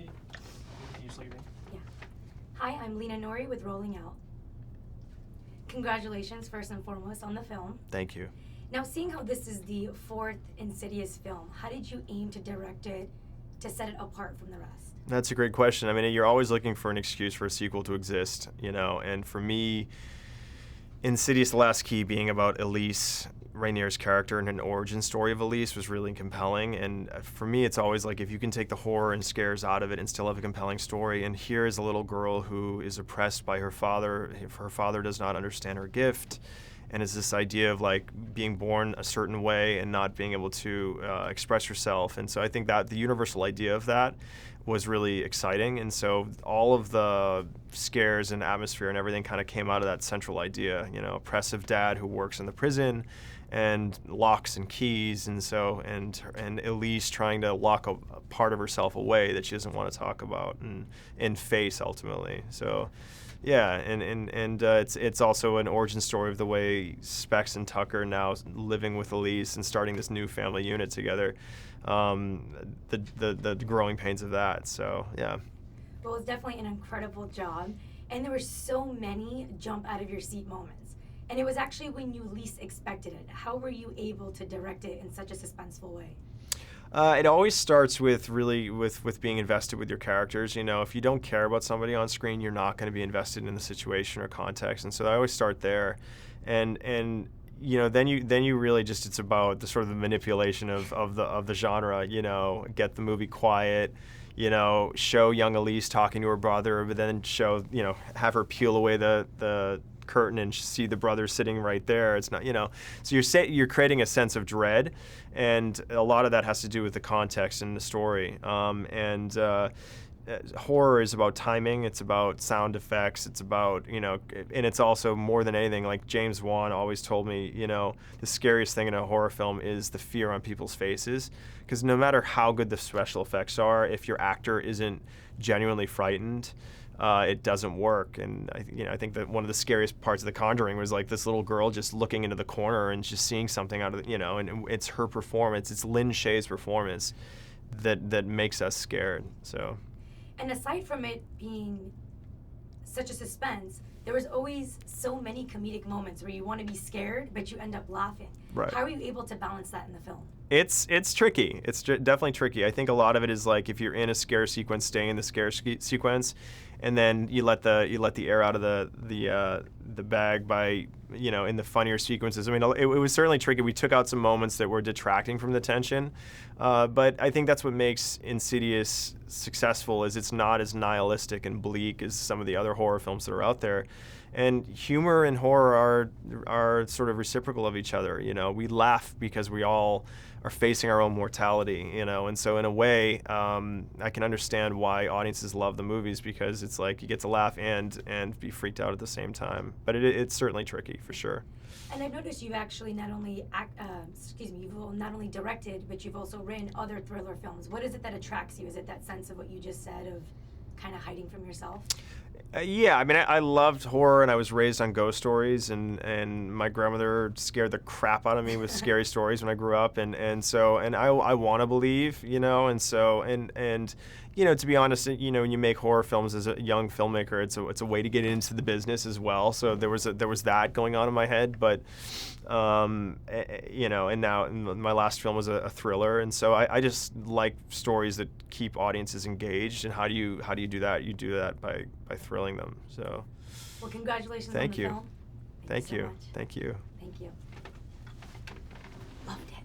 you just let your name? Yeah. Hi, I'm Lena Nori with Rolling Out. Congratulations, first and foremost, on the film. Thank you. Now, seeing how this is the 4th Insidious film, how did you aim to direct it to set it apart from the rest? That's a great question. I mean, you're always looking for an excuse for a sequel to exist, and for me, Insidious: The Last Key being about Elise, Rainier's character, and an origin story of Elise was really compelling. And for me, it's always like if you can take the horror and scares out of it and still have a compelling story. And here is a little girl who is oppressed by her father. Her father does not understand her gift. And it's this idea of like being born a certain way and not being able to express yourself. And so I think that the universal idea of that was really exciting. And so all of the scares and atmosphere and everything kind of came out of that central idea, oppressive dad who works in the prison and locks and keys. And so, and Elise trying to lock a part of herself away that she doesn't want to talk about and face ultimately. So, yeah, and it's also an origin story of the way Specs and Tucker now living with Elise and starting this new family unit together. The growing pains of that. So yeah. Well, it's definitely an incredible job, and there were so many jump out of your seat moments. And it was actually when you least expected it. How were you able to direct it in such a suspenseful way? It always starts with being invested with your characters. If you don't care about somebody on screen, you're not going to be invested in the situation or context. And so I always start there, and then you really just, it's about the sort of the manipulation of the genre. Get the movie quiet. Show young Elise talking to her brother, but then have her peel away the curtain and see the brother sitting right there. It's not, so you're creating a sense of dread, and a lot of that has to do with the context and the story. Horror is about timing. It's about sound effects. It's about, and it's also more than anything, like James Wan always told me, the scariest thing in a horror film is the fear on people's faces. Because no matter how good the special effects are, if your actor isn't genuinely frightened, it doesn't work. And I think that one of the scariest parts of The Conjuring was like this little girl just looking into the corner and just seeing something out of and it's her performance. It's Lin Shaye's performance that makes us scared. So. And aside from it being such a suspense, there was always so many comedic moments where you want to be scared, but you end up laughing. Right. How are you able to balance that in the film? It's tricky. It's definitely tricky. I think a lot of it is like if you're in a scare sequence, stay in the scare sequence, and then you let the air out of the bag by in the funnier sequences. I mean, it was certainly tricky. We took out some moments that were detracting from the tension, but I think that's what makes Insidious successful. Is it's not as nihilistic and bleak as some of the other horror films that are out there. And humor and horror are sort of reciprocal of each other. We laugh because we all are facing our own mortality. And so in a way, I can understand why audiences love the movies, because it's like you get to laugh and be freaked out at the same time. But it's certainly tricky for sure. And I've noticed you've actually not only you've not only directed, but you've also written other thriller films. What is it that attracts you? Is it that sense of what you just said of kind of hiding from yourself? Yeah, I mean, I loved horror, and I was raised on ghost stories, and my grandmother scared the crap out of me with scary stories when I grew up, and I want to believe, and to be honest, when you make horror films as a young filmmaker, it's a way to get into the business as well. So there was that going on in my head, but and now my last film was a thriller, and so I just like stories that keep audiences engaged. And how do you do that? You do that by thrilling them. So. Well, congratulations Thank on the you. film. Thank you. So much. Thank you. Thank you. Loved it.